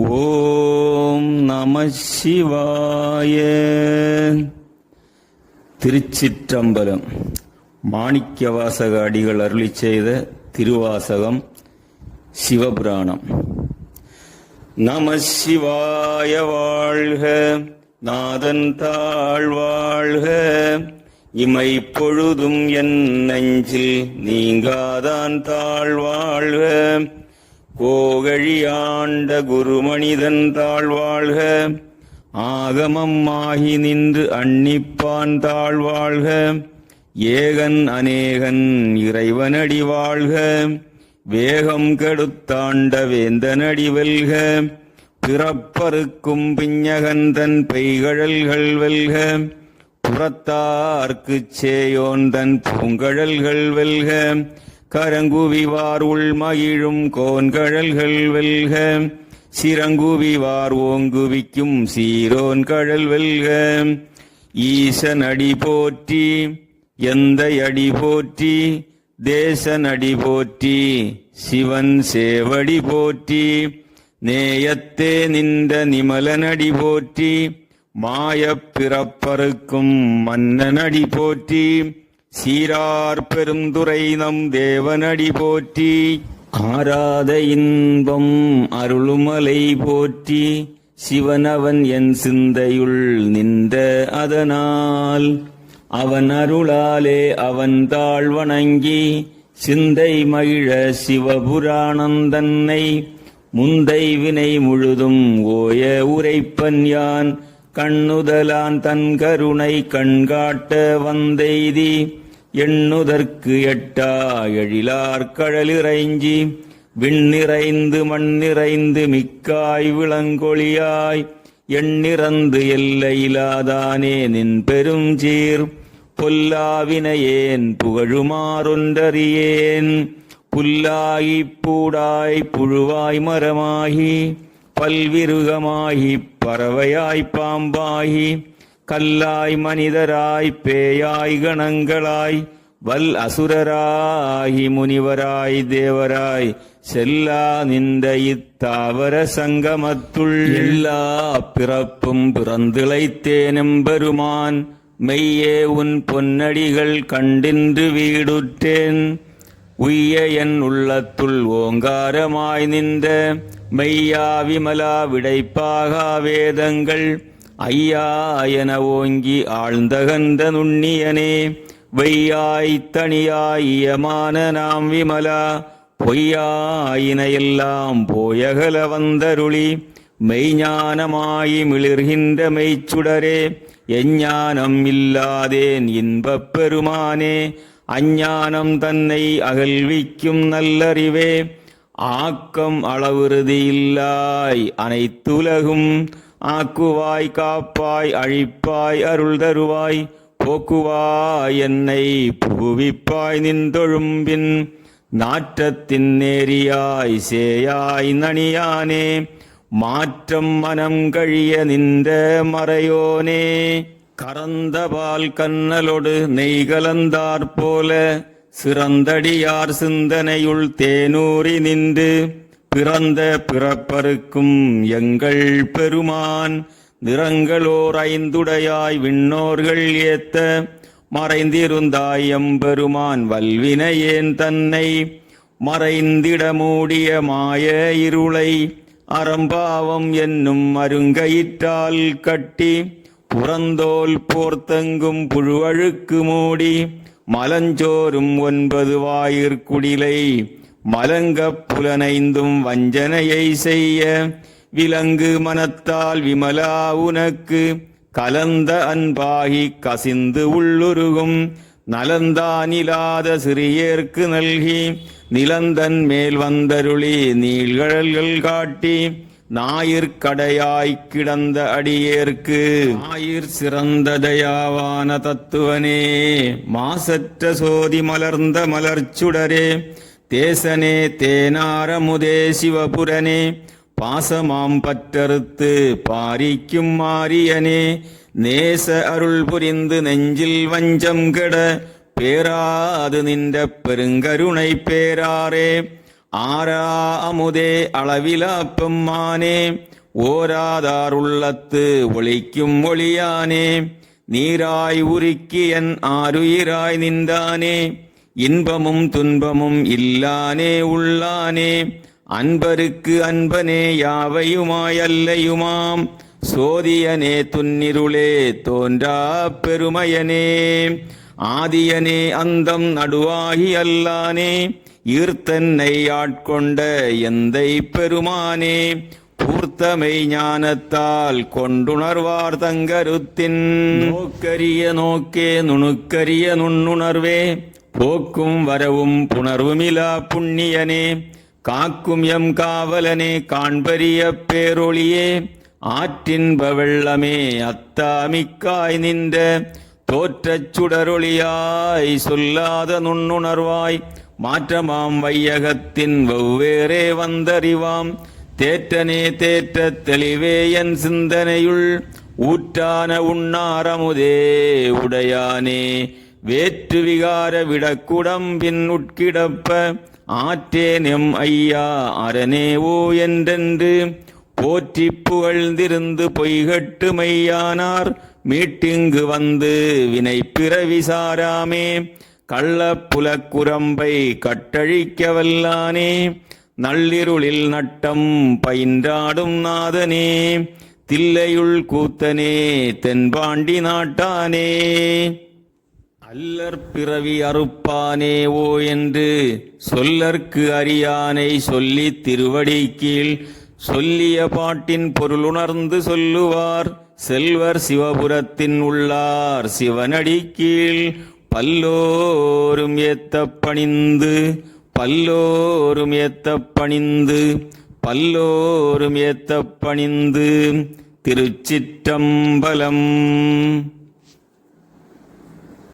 ஓம் நம சிவாய. திருச்சிற்றம்பலம். மாணிக்கவாசக அடிகள் அருளிச் செய்த திருவாசகம் சிவபுராணம். நம சிவாய வாழ்க, நாதன் தாழ் வாழ்க, இமை பொழுதும் என் நெஞ்சில் நீங்காதான் தாழ் வாழ்க, கோகழி ஆண்ட குருமனிதன் தாழ்வாழ்க, ஆகமம் ஆகி நின்று அன்னிப்பான் தாழ்வாழ்க, ஏகன் அநேகன் இறைவனடி வாழ்க, வேகம் கெடுத்தாண்ட வேந்தனடி வெல்க, பிறப்பறுக்கும் பிஞகந்தன் பெய்கழல்கள் வெல்க, புறத்தார்க்குச் சேயோன் தன் பூங்கழல்கள் வெல்க, கரங்குவிவார் உள்மகிழும் கோன்கழல்கள் வெல்க, சிறங்குவிவார் ஓங்குவிக்கும் சீரோன் கழல் வெல்க, ஈசன் அடி போற்றி, எந்த அடி போற்றி, தேசன் அடி போற்றி, சிவன் சேவடி போற்றி, நேயத்தே நின்ற நிமலனடி போற்றி, மாயப் பிறப்பறுக்கும் மன்னனடி போற்றி, சீரார் பெருந்துரை நம் தேவனடி போற்றி, ஆராத இன்பம் அருளுமலை போற்றி, சிவனவன் என் சிந்தையுள் நின்ற அதனால், அவன் அருளாலே அவன் தாழ் வணங்கி, சிந்தை மகிழ சிவபுராணம் தன்னை, முந்தை வினை முழுதும் ஓய உரைப்பன் யான், கண்ணுதலான் தன் கருணை கண்காட்ட வந்தெய்தி, எண்ணுதற்கு எட்டா எழிலார் கழலிறைஞ்சி, விண்ணிறைந்து மண்ணிறைந்து மிக்காய் விளங்கொழியாய், எண்ணிறந்து எல்லையிலாதானே நின் பெரும் சீர், பொல்லாவினையேன் புகழுமாறொன்றறியேன், புல்லாகிப் பூடாய் புழுவாய் மரமாகி, பல்விருகமாகி பறவையாய் பாம்பாகி, கல்லாய் மனிதராய் பேயாய் கணங்களாய், வல் அசுரராகி முனிவராய் தேவராய், செல்லா நின்ற இத்தாவர சங்கமத்துள், எல்லா பிறப்பும் பிறந்திழைத்தேனெம்பெருமான், மெய்யே உன் பொன்னடிகள் கண்டின்று வீடுற்றேன், உய்ய என் உள்ளத்துள் ஓங்காரமாய் நின்ற, மெய்யா விமலா விடைப்பாகா வேதங்கள், ஐயா என ஓங்கி ஆழ்ந்தகந்த நுண்ணியனே, வெய்யாய் தனியாயமான நாம் விமலா, பொய்யாயினையெல்லாம் போயகல வந்தருளி, மெய்ஞானமாயி மிளிர்கின்ற மெய்ச்சுடரே, எஞ்ஞானம் இல்லாதேன் இன்பப் பெருமானே, அஞ்ஞானம் தன்னை அகல்விக்கும் நல்லறிவே, ஆக்கம் அளவிறுதியில்லாய் அனைத்துலகும், ஆக்குவாய் காப்பாய் அழிப்பாய் அருள் தருவாய், போக்குவாய் என்னை புகுவிப்பாய் நின்றொழும்பின், நாற்றத்தின் நேரியாய் சேயாய் நனியானே, மாற்றம் மனம் கழிய நின்ற மறையோனே, கறந்தபால் கண்ணலொடு நெய் கலந்தாற்போல, சிறந்தடியார் சிந்தனையுள் தேனூறி நின்று, பிறந்த பிறப்பறுக்கும் எங்கள் பெருமான், நிறங்களோர் ஐந்துடையாய் விண்ணோர்கள் ஏத்த, மறைந்திருந்தாய் எம்பெருமான் வல்வினையேன் தன்னை, மறைந்திட மூடிய மாய இருளை, அறம்பாவம் என்னும் அருங்கயிற்றால் கட்டி, புறந்தோல் போர்த்தங்கும் புழுவழுக்கு மூடி, மலஞ்சோறும் 9 வாயிற்குடிலை, மலங்கப் புலனைந்தும் வஞ்சனையை செய்ய, விலங்கு மனத்தால் விமலா உனக்கு, கலந்த அன்பாகி கசிந்து உள்ளுருகும், நலந்தானிலாத சிறியேற்கு நல்கி, நிலந்தன் மேல் வந்தருளி நீள்கழல்கள் காட்டி, ஞாயிற்கடையாய்க் கிடந்த அடியேற்கு, ஞாயிற் சிறந்த தயாவான தத்துவனே, மாசற்ற சோதி மலர்ந்த மலர்ச்சுடரே, தேசனே தேனாரமுதே சிவபுரனே, பாசமாம் பற்றறுத்து பாரிக்கும் மாரியனே, நேச அருள் புரிந்து நெஞ்சில் வஞ்சம் கெட, பேராது நின்ற பெருங்கருணை பேராரே, ஆரா அமுதே அளவிலா பெம்மானே ஓராதார் உள்ளத்து ஒளிக்கும் ஒளியானே நீராய் உருக்கி என் ஆருயிராய் நின்றானே இன்பமும் துன்பமும் இல்லானே உள்ளானே அன்பருக்கு அன்பனே யாவையுமாய் அல்லையுமாம் சோதியனே துன்னிருளே தோன்றா பெருமையனே ஆதியனே அந்தம் நடுவாகி அல்லானே ஈர்த்தன்னை ஆட்கொண்ட எந்தை பெருமானே பூர்த்தமை ஞானத்தால் கொண்டுணர்வார் தங்கருத்தின் நோக்கரிய நோக்கே நுணுக்கரிய நுண்ணுணர்வே போக்கும் வரவும் புணர்வுமிலா புண்ணியனே காக்கும் எம் காவலனே காண்பரிய பேரொளியே ஆற்றின்ப வெள்ளமே அத்தாமிக்காய் நின்ற தோற்றச் சுடரொளியாய் சொல்லாத நுண்ணுணர்வாய் மாற்றமாம் வையகத்தின் வெவ்வேறே வந்தறிவாம் தேற்றனே தேற்றத் தெளிவே என் சிந்தனையுள் ஊற்றான உண்ணாரமுதே உடையானே வேற்று விகார விடக்குடம்பின் உட்கிடப்ப ஆற்றேன் எம் ஐயா அரணே ஓ என்றென்று போற்றி புகழ்ந்திருந்து பொய்கட்டு மையானார் மீட்டிங்கு வந்து வினை பிறவி சாராமே கள்ளப்புலக்குரம்பை கட்டழிக்க வல்லானே நள்ளிருளில் நட்டம் பயின்றாடும் நாதனே தில்லையுள் கூத்தனே தென்பாண்டி நாட்டானே அல்லற் பிறவி அறுப்பானே ஓ என்று சொல்லற்கு அறியானை சொல்லி திருவடி கீழ் சொல்லிய பாட்டின் பொருளுணர்ந்து சொல்லுவார் செல்வர் சிவபுரத்தின் உள்ளார் சிவனடி கீழ் பல்லோரும் ஏத்தப் பணிந்து பல்லோரும் ஏத்தப் பணிந்து பல்லோரும் ஏத்தப் பணிந்து திருச்சிற்றம்பலம்.